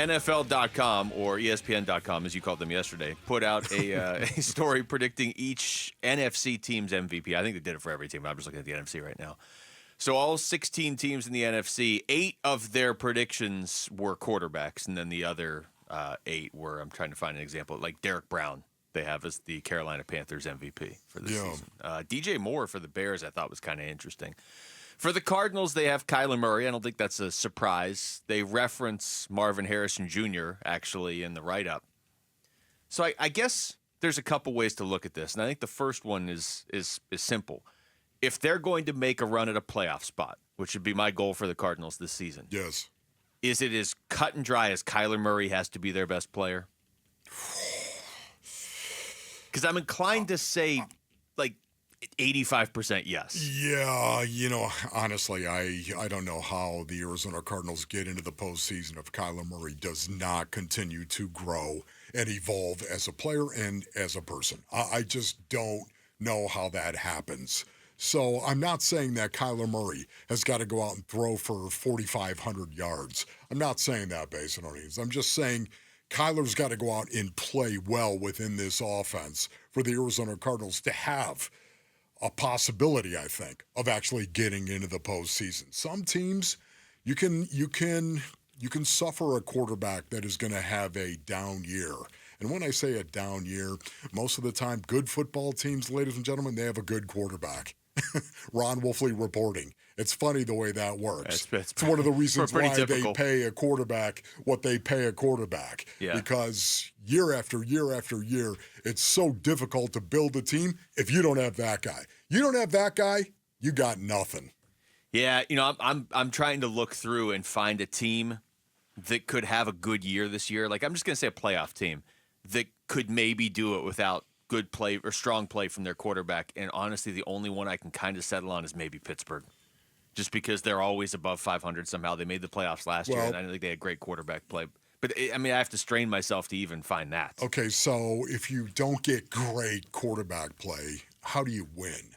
NFL.com, or ESPN.com, as you called them yesterday, put out a story predicting each NFC team's MVP. I think they did it for every team. I'm just looking at the NFC right now. So all 16 teams in the NFC, 8 of their predictions were quarterbacks, and then the other 8 were, I'm trying to find an example, like Derek Brown, they have as the Carolina Panthers MVP for this season. DJ Moore for the Bears I thought was kind of interesting. For the Cardinals, they have Kyler Murray. I don't think that's a surprise. They reference Marvin Harrison Jr., actually, in the write-up. So I guess there's a couple ways to look at this, and I think the first one is simple. If they're going to make a run at a playoff spot, which would be my goal for the Cardinals this season, yes, is it as cut and dry as Kyler Murray has to be their best player? Because I'm inclined to say, like, 85% yes. Yeah, honestly, I don't know how the Arizona Cardinals get into the postseason if Kyler Murray does not continue to grow and evolve as a player and as a person. I just don't know how that happens. So I'm not saying that Kyler Murray has got to go out and throw for 4,500 yards. I'm not saying that based on these. I'm just saying Kyler's got to go out and play well within this offense for the Arizona Cardinals to have a possibility, I think, of actually getting into the postseason. Some teams, you can suffer a quarterback that is going to have a down year. And when I say a down year, most of the time, good football teams, ladies and gentlemen, they have a good quarterback. Ron Wolfley reporting. It's funny the way that works. It's one of the reasons why they pay a quarterback what they pay a quarterback. Yeah. Because year after year after year, it's so difficult to build a team if you don't have that guy. You don't have that guy, you got nothing. Yeah, I'm trying to look through and find a team that could have a good year this year. Like, I'm just going to say a playoff team that could maybe do it without good play or strong play from their quarterback. And honestly, the only one I can kind of settle on is maybe Pittsburgh. Just because they're always above 500 somehow. They made the playoffs last year, and I don't think they had great quarterback play. But, I have to strain myself to even find that. Okay, so if you don't get great quarterback play, how do you win?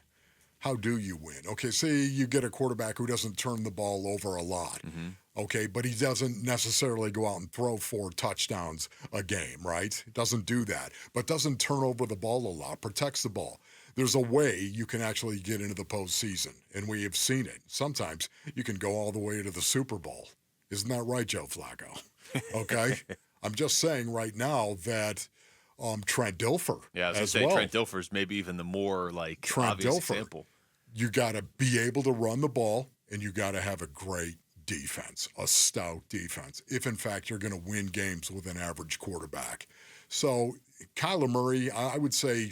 How do you win? Okay, say you get a quarterback who doesn't turn the ball over a lot. Mm-hmm. Okay, but he doesn't necessarily go out and throw 4 touchdowns a game, right? Doesn't do that, but doesn't turn over the ball a lot, protects the ball. There's a way you can actually get into the postseason, and we have seen it. Sometimes you can go all the way to the Super Bowl. Isn't that right, Joe Flacco? Okay? I'm just saying right now that Trent Dilfer Trent Dilfer's maybe even the more, obvious example. You got to be able to run the ball, and you got to have a great defense, a stout defense, if in fact you're going to win games with an average quarterback. So Kyler Murray, I would say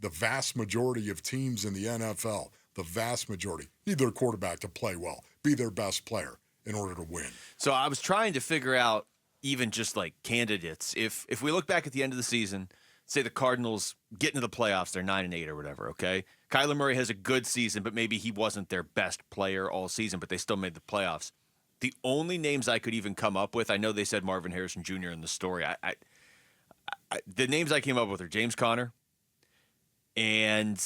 the vast majority of teams in the NFL, the vast majority, need their quarterback to play well, be their best player in order to win. So I was trying to figure out even just like candidates. If we look back at the end of the season, say the Cardinals get into the playoffs, they're 9-8 or whatever, okay? Kyler Murray has a good season, but maybe he wasn't their best player all season, but they still made the playoffs. The only names I could even come up with, I know they said Marvin Harrison Jr. in the story. The names I came up with are James Conner, and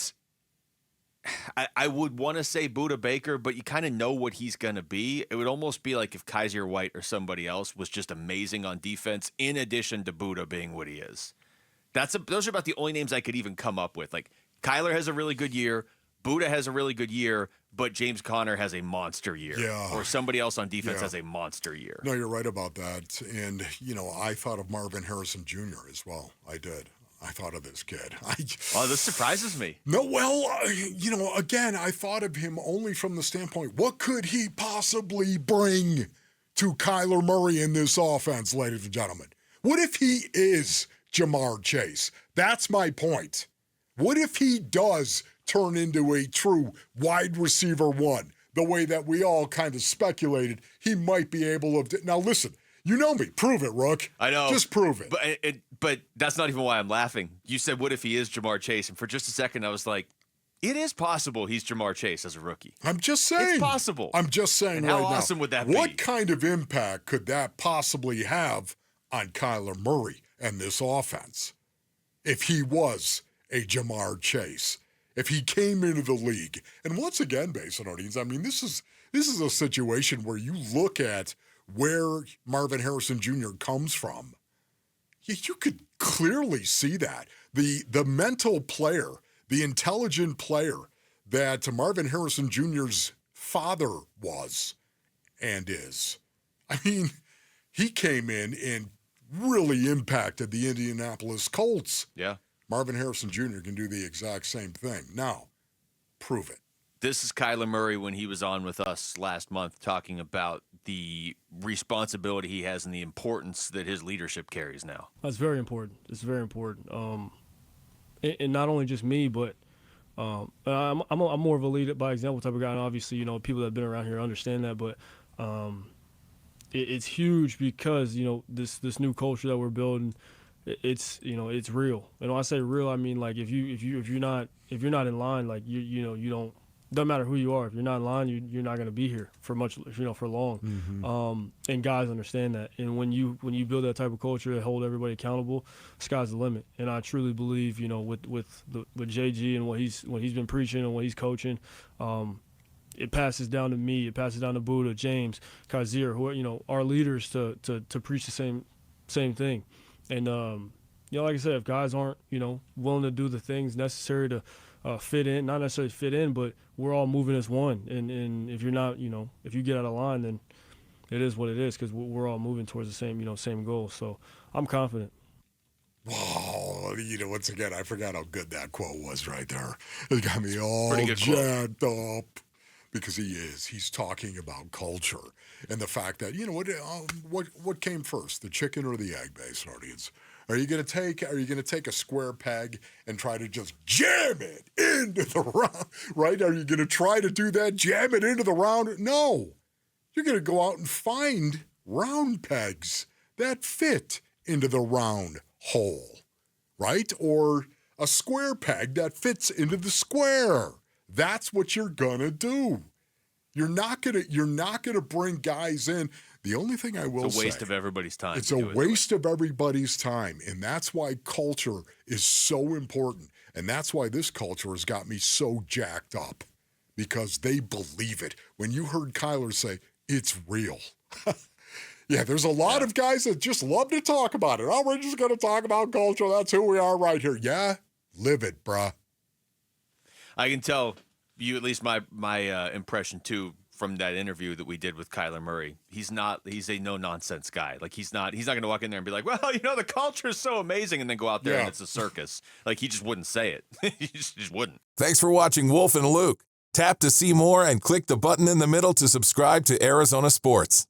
I would want to say Budda Baker, but you kind of know what he's going to be. It would almost be like if Kaiser White or somebody else was just amazing on defense, in addition to Budda being what he is. Those are about the only names I could even come up with. Like, Kyler has a really good year, Budda has a really good year, but James Conner has a monster year. Yeah. Or somebody else on defense has a monster year. No, you're right about that. And, I thought of Marvin Harrison Jr. as well. I did. I thought of this kid. This surprises me. No, well, again, I thought of him only from the standpoint, what could he possibly bring to Kyler Murray in this offense, ladies and gentlemen? What if he is Jamar Chase? That's my point. What if he does turn into a true wide receiver one, the way that we all kind of speculated he might be able to? Now, listen, you know me. Prove it, Rook. I know. Just prove it. But that's not even why I'm laughing. You said, what if he is Jamar Chase? And for just a second, I was like, it is possible he's Jamar Chase as a rookie. I'm just saying. It's possible. I'm just saying and right how now. awesome would that be? What kind of impact could that possibly have on Kyler Murray and this offense if he was a Jamar Chase? If he came into the league, and once again, based on audience, this is a situation where you look at where Marvin Harrison Jr. comes from, you could clearly see that. The mental player, the intelligent player that Marvin Harrison Jr.'s father was and is. I mean, he came in and really impacted the Indianapolis Colts. Yeah. Marvin Harrison Jr. can do the exact same thing. Now, prove it. This is Kyler Murray when he was on with us last month talking about the responsibility he has and the importance that his leadership carries now. That's very important. It's very important. And not only just me, but I'm more of a lead by example type of guy. And obviously, people that have been around here understand that. But it's huge because, this new culture that we're building, it's real. And when I say real, I mean, like, if you're not in line, like, you don't. Doesn't matter who you are. If you're not in line, you're not going to be here for much, for long. Mm-hmm. And guys understand that. And when you build that type of culture that hold everybody accountable, sky's the limit. And I truly believe, with JG and what he's been preaching and what he's coaching, it passes down to me. It passes down to Buddha, James, Kazir, who are, our leaders to preach the same thing. And like I said, if guys aren't willing to do the things necessary to fit in, not necessarily fit in, but we're all moving as one. And if you're not, if you get out of line, then it is what it is, because we're all moving towards the same goal. So I'm confident. Wow, once again, I forgot how good that quote was right there. It got me all jacked up, because he's talking about culture and the fact that, what came first, the chicken or the egg, base audience? Are you gonna take a square peg and try to just jam it into the round, right? Are you gonna try to do that, jam it into the round? No. You're gonna go out and find round pegs that fit into the round hole, right? Or a square peg that fits into the square. That's what you're gonna do. You're not gonna bring guys in. The only thing I will say, it's a waste of everybody's time. It's a waste of everybody's time, and that's why culture is so important, and that's why this culture has got me so jacked up, because they believe it. When you heard Kyler say, it's real. Yeah, there's a lot of guys that just love to talk about it. Oh, we're just going to talk about culture. That's who we are right here. Yeah, live it, bruh. I can tell you, at least my impression too, from that interview that we did with Kyler Murray. He's a no nonsense guy. Like, he's not going to walk in there and be like, well, the culture is so amazing, and then go out there and it's a circus. Like, he just wouldn't say it. He just wouldn't. Thanks for watching Wolf and Luke. Tap to see more and click the button in the middle to subscribe to Arizona Sports.